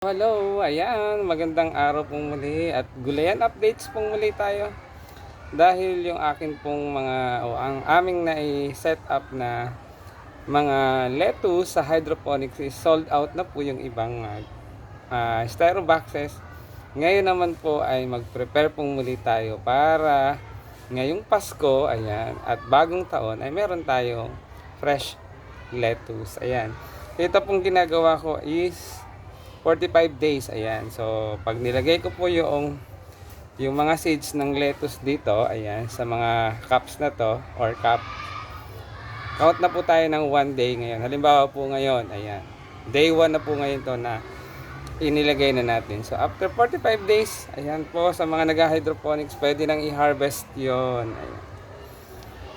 Hello, ayan, magandang araw pong muli at gulayan updates pong muli tayo. Dahil yung akin pong ang aming set up na mga lettuce sa hydroponics is sold out na po yung ibang styro boxes. Ngayon naman po ay mag-prepare pong muli tayo para ngayong Pasko, ayan, at bagong taon ay meron tayong fresh lettuce. Ayan. Ito pong ginagawa ko is 45 days, ayan. So, pag nilagay ko po yung mga seeds ng lettuce dito, ayan, sa mga cups na to, or cup, count na po tayo ng 1 day ngayon. Halimbawa po ngayon, ayan, day 1 na po ngayon to na inilagay na natin. So, after 45 days, ayan po, sa mga nag-hydroponics, pwede nang i-harvest yon. Ayan.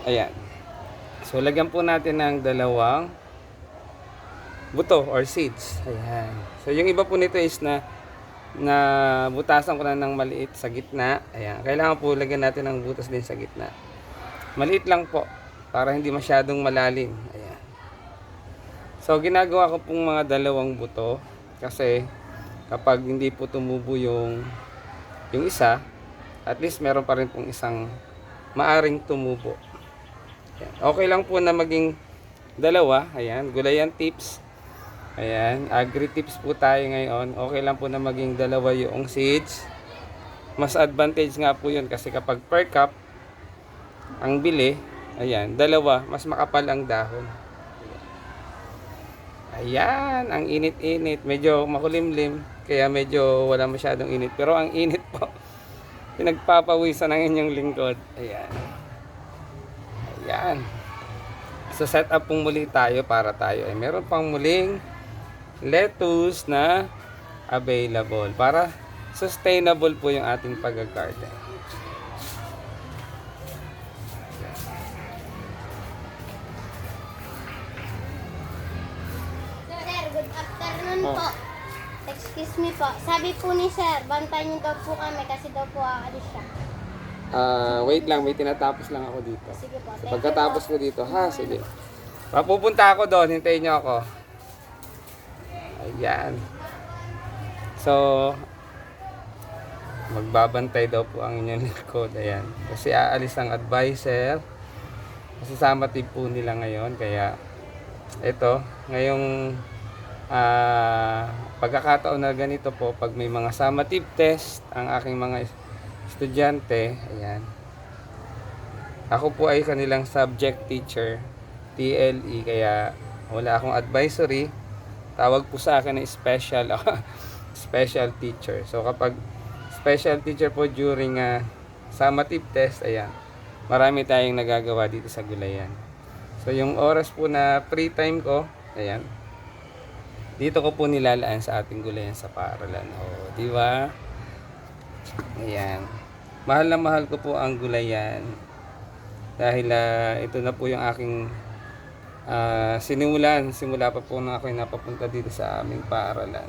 Ayan. So, lagyan po natin ng dalawang buto or seeds. Ayan. So yung iba po nito is na butasan ko na ng maliit sa gitna. Ayan. Kailangan po lagyan natin ng butas din sa gitna. Maliit lang po para hindi masyadong malalim. Ayan. So ginagawa ko pong mga dalawang buto kasi kapag hindi po tumubo yung isa, at least meron pa rin pong isang maaring tumubo. Ayan. Okay lang po na maging dalawa. Ayan. Gulayan tips. Ayan, agri-tips po tayo ngayon. Okay lang po na maging dalawa yung seeds. Mas advantage nga po yun kasi kapag per cup ang bili, ayan, dalawa, mas makapal ang dahon. Ayan, ang init-init. Medyo makulimlim, kaya medyo wala masyadong init. Pero ang init po, pinagpapawisan ng inyong lingkod. Ayan. Ayan. So set up pong muli tayo para tayo ay meron pang muling lettuce na available para sustainable po yung ating pag-garden. Sir, good afternoon po. Excuse me po. Sabi po ni sir, bantayan niyo daw po kami kasi daw po aalis siya. Wait lang, may tinatapos lang ako dito. Sige po. So, pagkatapos ko dito, sige. Papupunta ako doon, hintayin niyo ako. Ayan. So, magbabantay daw po ang inyong likod. Ayan. Kasi aalis ang advisor. Kasi summative po nila ngayon. Kaya, ito, ngayong pagkakataon na ganito po, pag may mga summative test, ang aking mga estudyante, ayan. Ako po ay kanilang subject teacher, TLE, kaya wala akong advisory. Tawag po sa akin na special special teacher. So kapag special teacher po during summative test, ayan, marami tayong nagagawa dito sa gulayan. So yung oras po na free time ko, ayan, dito ko po nilalaan sa ating gulayan sa paaralan. O, di ba? Ayan. Mahal na mahal ko po ang gulayan. Dahil ito na po yung aking simula pa po na ako napapunta dito sa aming paaralan.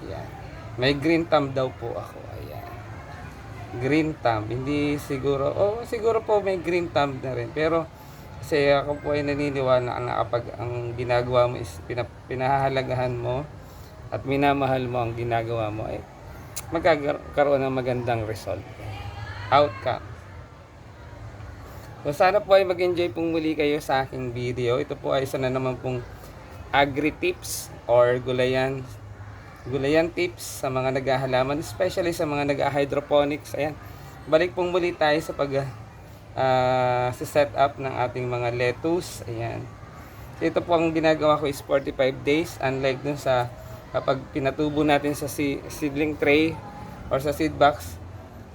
Ayan. May green thumb daw po ako. Ayan. Green thumb. Hindi siguro, siguro po may green thumb na rin. Pero, kasi ako po ay naniniwala na kapag ang ginagawa mo is pinahahalagahan mo at minamahal mo ang ginagawa mo, ay magkakaroon ng magandang result. Outcome. So sana po ay mag-enjoy pong muli kayo sa aking video. Ito po ay isa na naman pong agri-tips or gulayan tips sa mga naghahalaman, especially sa mga nag-hydroponics. Ayan. Balik pong muli tayo sa set up ng ating mga lettuce. Ayan. So ito po ang ginagawa ko is 45 days, unlike dun sa kapag pinatubo natin sa seedling tray or sa seed box.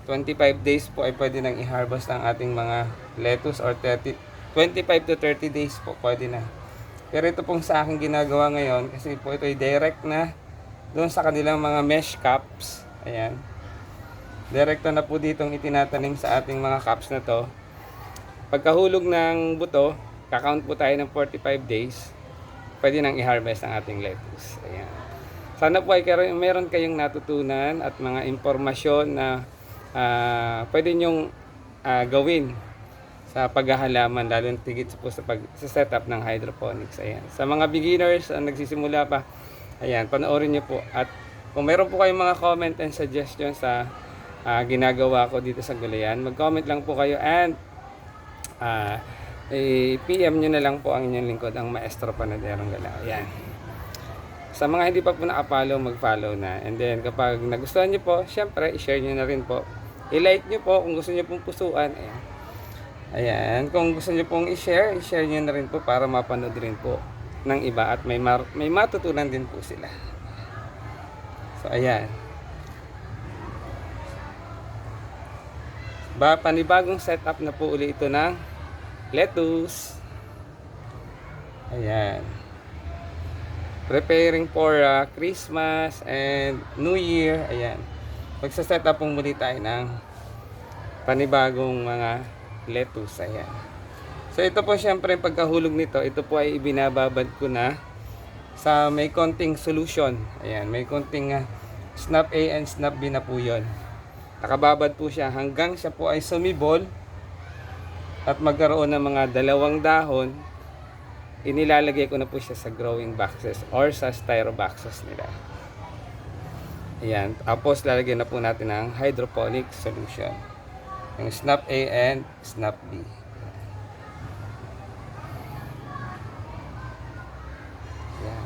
25 days po ay pwede nang i-harvest ang ating mga lettuce or 25 to 30 days po pwede na. Pero ito pong sa akin ginagawa ngayon kasi po ito ay direct na doon sa kanilang mga mesh cups. Ayan. Direkto na po ditong itinatanim sa ating mga cups na to. Pagkahulog ng buto, kakount po tayo ng 45 days. Pwede nang i-harvest ang ating lettuce. Ayan. Sana po ay meron kayong natutunan at mga impormasyon na pwede nyong gawin sa paghahalaman, lalo tigit po sa setup ng hydroponics. Ayan. Sa mga beginners ang nagsisimula pa, Ayan, panoorin nyo po. At kung meron po kayong mga comment and suggestions sa ginagawa ko dito sa Gulayan, mag-comment lang po kayo and PM nyo na lang po ang inyong lingkod, ang Maestro Panaderong Gala. Ayan. Sa mga hindi pa po naka-follow, mag-follow na. And then kapag nagustuhan nyo po, syempre, i-share nyo na rin po. I-like nyo po kung gusto nyo pong pusuan. Ayan. Ayan. Kung gusto nyo pong i-share nyo na rin po para mapanood rin po ng iba at may matutunan din po sila. So, ayan. Panibagong setup na po uli ito ng lettuce. Ayan. Preparing for Christmas and New Year. Ayan. Magsa-set up pong muli tayo ng panibagong mga lettuce. Ayan. So ito po syempre pagkahulog nito, ito po ay ibinababad ko na sa may konting solution. Ayan, may konting snap A and snap B na po yun. Nakababad po siya hanggang siya po ay sumibol at magkaroon ng mga dalawang dahon. Inilalagay ko na po siya sa growing boxes or sa styro boxes nila. Ayan, tapos lalagyan na po natin ng hydroponic solution. Yung snap A and snap B. Ayan.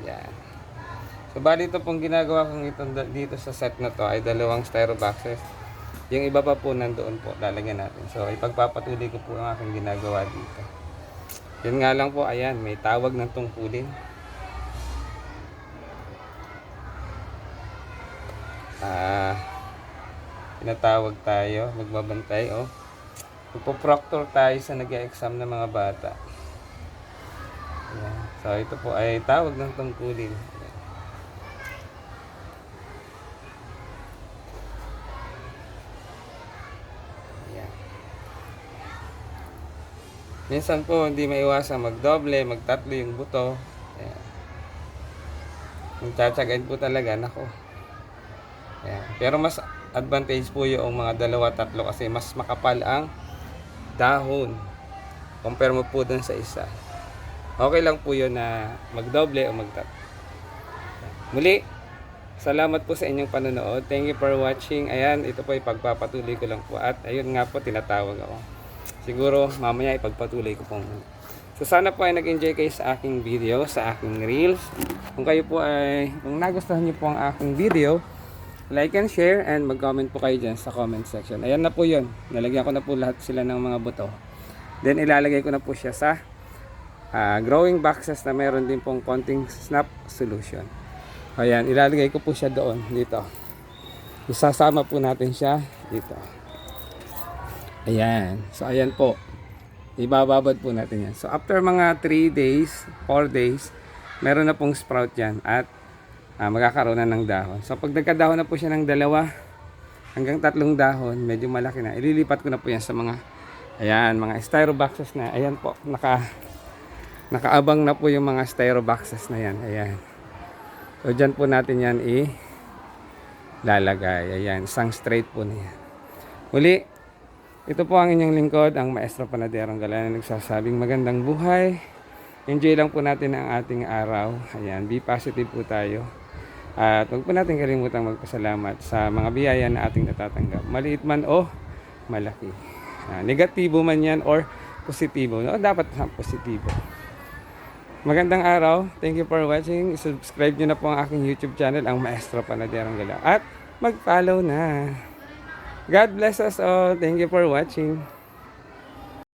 Ayan. So bali ito pong ginagawa kong ito dito sa set na to ay dalawang styro boxes. Yung iba pa po nandoon po, lalagyan natin. So ipagpapatuloy ko po ang aking ginagawa dito. Yun nga lang po, ayan, may tawag ng tungkulin. Pinatawag tayo, magbabantay, oh. Magpo-proctor tayo sa nag-exam ng mga bata. Ayan. So ito po ay tawag ng tungkulin. Minsan po hindi maiwasan magdoble, magtatlo yung buto. Ayan. Magtsatsagain po talaga, nako. Ayan. Pero mas advantage po yung mga dalawa, tatlo kasi mas makapal ang dahon. Compare mo po dun sa isa. Okay lang po yun na magdoble o magtatlo. Muli, salamat po sa inyong panonood. Thank you for watching. Ayan, ito po ipagpapatuloy ko lang po. At ayun nga po, tinatawag ako. Siguro mamaya ipagpatuloy ko po muna. So sana po ay nag-enjoy kayo sa aking video, sa aking reels. Kung kayo po ay, kung nagustuhan niyo po ang aking video, like and share and mag-comment po kayo dyan sa comment section. Ayan na po yun. Nalagyan ko na po lahat sila ng mga buto. Then ilalagay ko na po siya sa growing boxes na meron din pong konting snap solution. Ayan, ilalagay ko po siya doon, dito. Isasama po natin siya dito. Ayan. So, ayan po. Ibababad po natin yan. So, after mga 3 days, 4 days, meron na pong sprout yan at magkakaroon na ng dahon. So, pag nagkadahon na po siya ng 2 hanggang 3 dahon, medyo malaki na. Ililipat ko na po yan sa mga, ayan, mga styro boxes na. Ayan po. Nakaabang na po yung mga styro boxes na yan. Ayan. So, dyan po natin yan lalagay. Ayan. Isang straight po na yan. Muli, ito po ang inyong lingkod, ang Maestro Panaderong Gala na nagsasabing magandang buhay. Enjoy lang po natin ang ating araw. Ayan, be positive po tayo. At huwag po natin kalimutang magpasalamat sa mga biyaya na ating natatanggap. Maliit man o malaki. Negatibo man yan or positibo. No? Dapat positibo. Magandang araw. Thank you for watching. Subscribe nyo na po ang aking YouTube channel, ang Maestro Panaderong Gala. At mag-follow na. God bless us all. Thank you for watching.